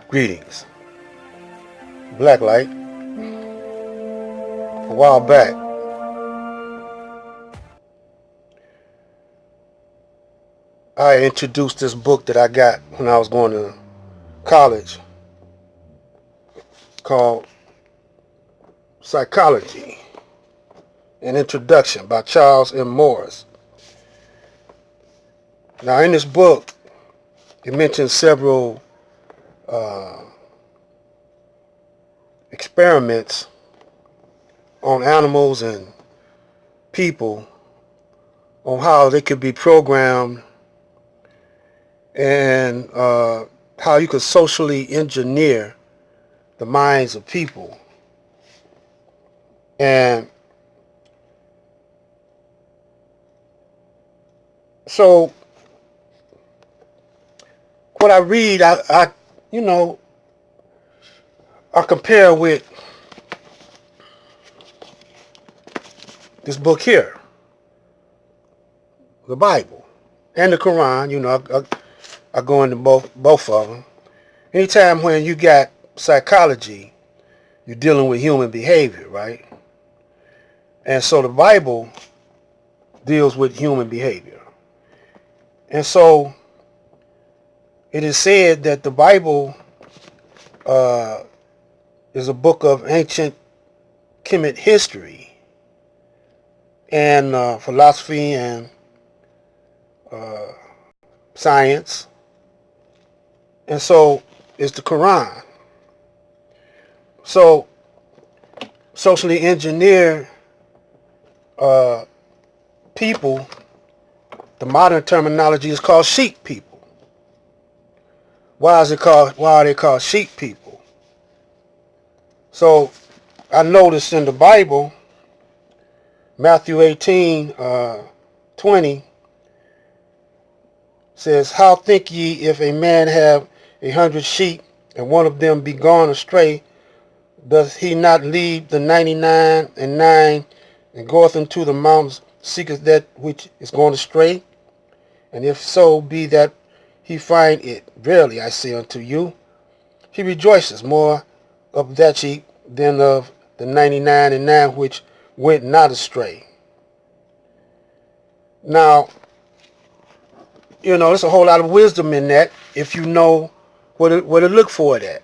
Greetings. Blacklight. A while back, I introduced this book that I got when I was going to college called Psychology, an Introduction by Charles M. Morris. Now, in this book, it mentions several experiments on animals and people on how they could be programmed and how you could socially engineer the minds of people. And so what I read, I compare with this book here, the Bible, and the Quran. I go into both of them. Anytime when you got psychology, you're dealing with human behavior, right? And so the Bible deals with human behavior. And so it is said that the Bible is a book of ancient Kemet history and philosophy and science. And so it's the Quran. So socially engineer people, the modern terminology is called sheep people. Why are they called sheep people? So I noticed in the Bible, Matthew 18:20 says, "How think ye if a man have 100 sheep, and one of them be gone astray? Doth he not leave the 99 and 9, and goeth into the mountains, seeketh that which is gone astray? And if so be that he find it, verily I say unto you, he rejoices more of that sheep than of the 99 and 9 which went not astray." Now, there's a whole lot of wisdom in that if you know where to look for it at.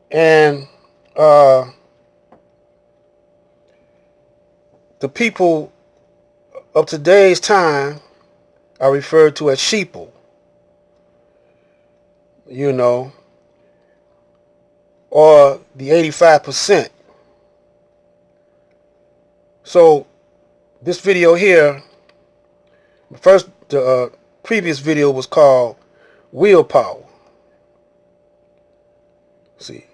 And the people of today's time are referred to as sheeple, or the 85%. So this video here, the previous video was called Willpower. See,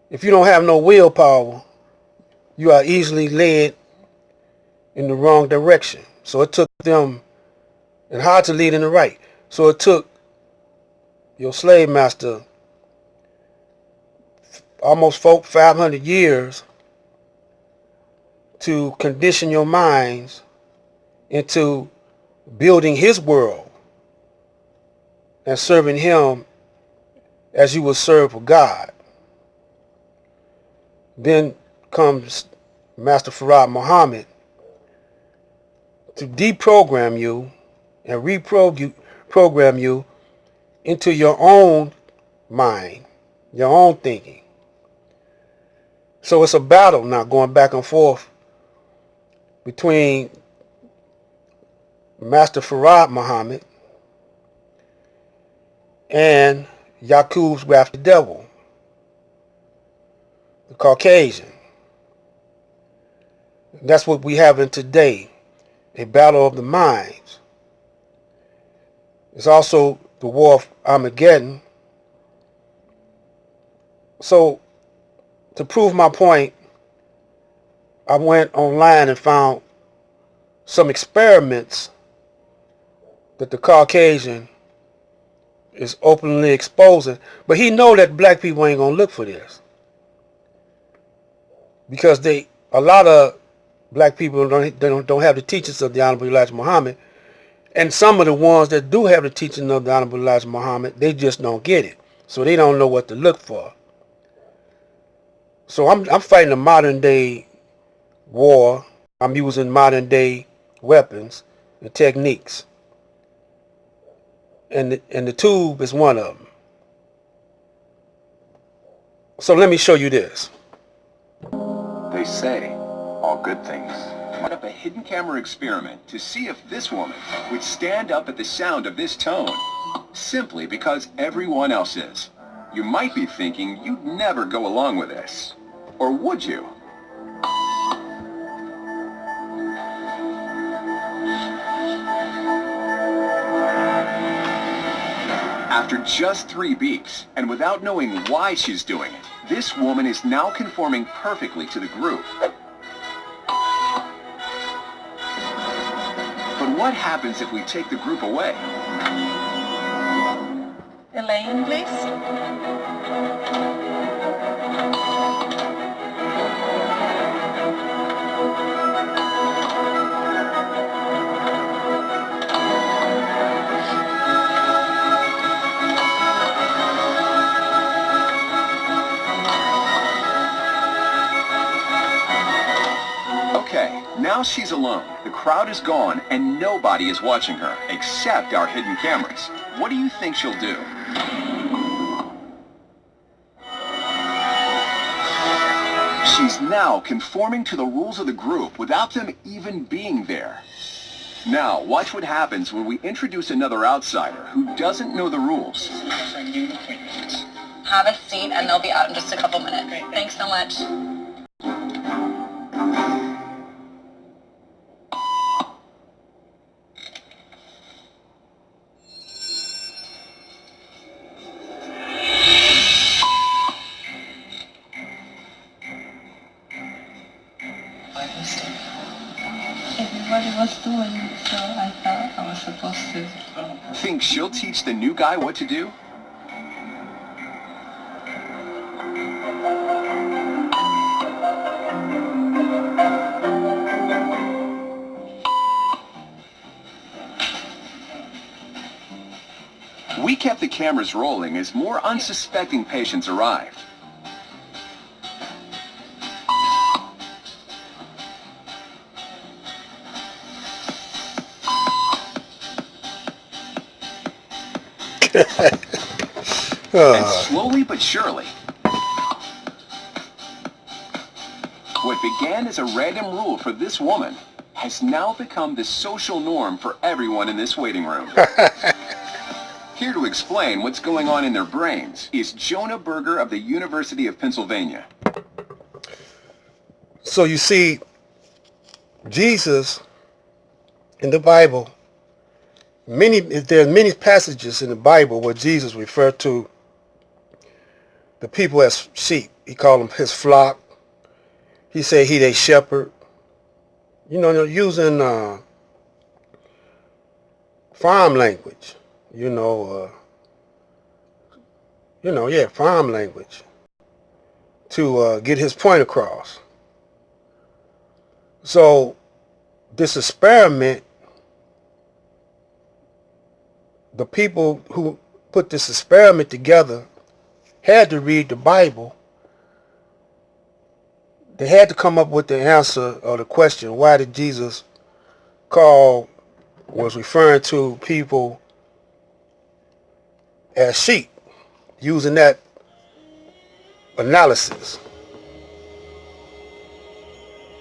if you don't have no willpower, you are easily led in the wrong direction. So it took them, and hard to lead in the right. So it took your slave master almost 500 years to condition your minds into building his world and serving him as you would serve God. Then comes Master Farad Muhammad to deprogram you and reprogram you into your own mind, your own thinking. So it's a battle now going back and forth between Master Farad Muhammad and Yaqub's Wrath the Devil, the Caucasian. That's what we have in today, a battle of the minds. It's also the War of Armageddon. So to prove my point, I went online and found some experiments that the Caucasian is openly exposing, but he know that black people ain't gonna look for this because a lot of black people don't have the teachings of the Honorable Elijah Muhammad, and some of the ones that do have the teaching of the Honorable Elijah Muhammad, they just don't get it. so they don't know what to look for. So I'm fighting a modern day war. I'm using modern day weapons and techniques, and the tube is one of them. So let me show you this. They say all good things. Set up a hidden camera experiment to see if this woman would stand up at the sound of this tone, simply because everyone else is. You might be thinking you'd never go along with this. Or would you? After just 3 beeps, and without knowing why she's doing it, this woman is now conforming perfectly to the group. But what happens if we take the group away? Elaine, please. Okay, now she's alone. The crowd is gone and nobody is watching her, except our hidden cameras. What do you think she'll do? She's now conforming to the rules of the group without them even being there. Now, watch what happens when we introduce another outsider who doesn't know the rules. Have a seat and they'll be out in just a couple minutes. Thanks so much. Everybody was doing it, so I thought I was supposed to. Think she'll teach the new guy what to do? We kept the cameras rolling as more unsuspecting patients arrived. And slowly but surely, what began as a random rule for this woman has now become the social norm for everyone in this waiting room. Here to explain what's going on in their brains is Jonah Berger of the University of Pennsylvania. So you see, Jesus in the Bible, there are many passages in the Bible where Jesus referred to the people as sheep. He called them his flock. He said he they shepherd. You know, using farm language. Farm language to get his point across. So this experiment, the people who put this experiment together had to read the Bible. They had to come up with the answer or the question, why did Jesus was referring to people as sheep, using that analysis.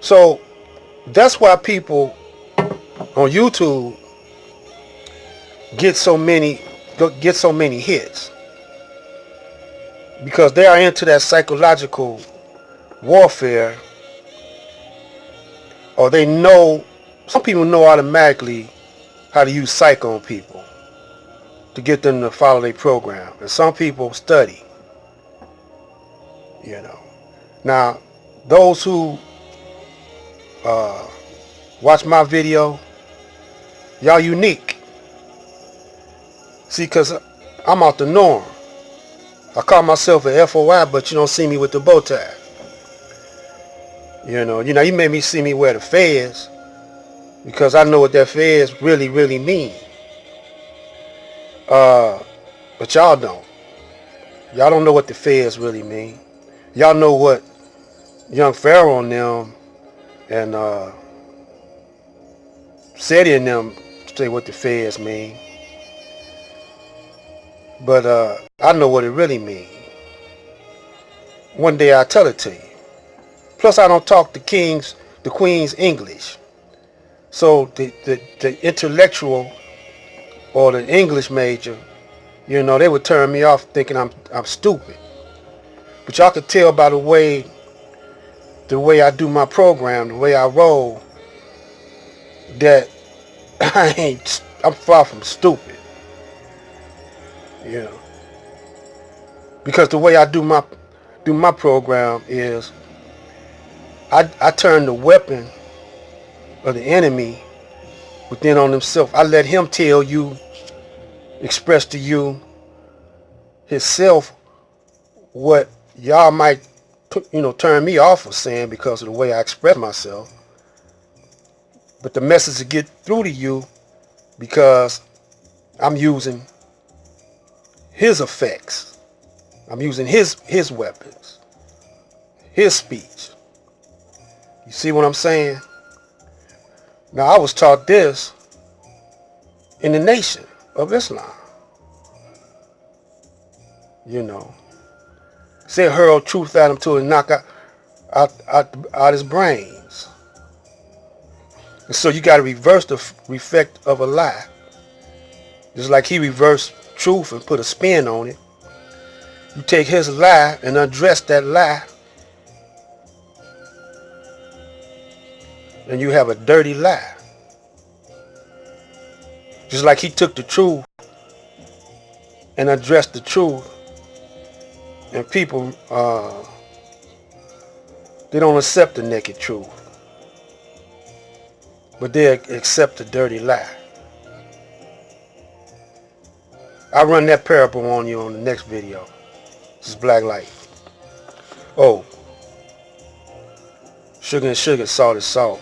So that's why people on YouTube get so many hits, because they are into that psychological warfare, or they know, some people know automatically how to use psych on people to get them to follow their program, and some people study. Now those who watch my video, y'all unique. See, because I'm out the norm. I call myself an FOI, but you don't see me with the bow tie. You made me see me wear the fez, because I know what that fez really, really mean. But y'all don't. Y'all don't know what the feds really mean. Y'all know what young Pharaoh and them and Seti and them say what the feds mean. But I know what it really means. One day I'll tell it to you. Plus I don't talk the Queen's English. So the intellectual or the English major, you know, they would turn me off thinking I'm stupid. But y'all could tell by the way I do my program, the way I roll, that I'm far from stupid. You know. Because the way I do my program is I turn the weapon of the enemy within on himself. I let him tell you, express to you himself what y'all might, turn me off of saying because of the way I express myself. But the message will get through to you because I'm using his effects. I'm using his weapons, his speech. You see what I'm saying? Now, I was taught this in the Nation of Islam. You know, said hurl truth at him till it knock out his brains. And so you got to reverse the effect of a lie. Just like he reversed truth and put a spin on it. You take his lie and undress that lie, and you have a dirty lie. Just like he took the truth and addressed the truth, and people, they don't accept the naked truth, but they accept the dirty lie. I'll run that parable on you on the next video. This is Black Light. Oh, sugar and sugar, salt is salt.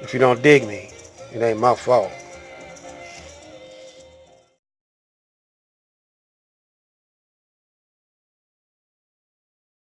If you don't dig me, it ain't my fault.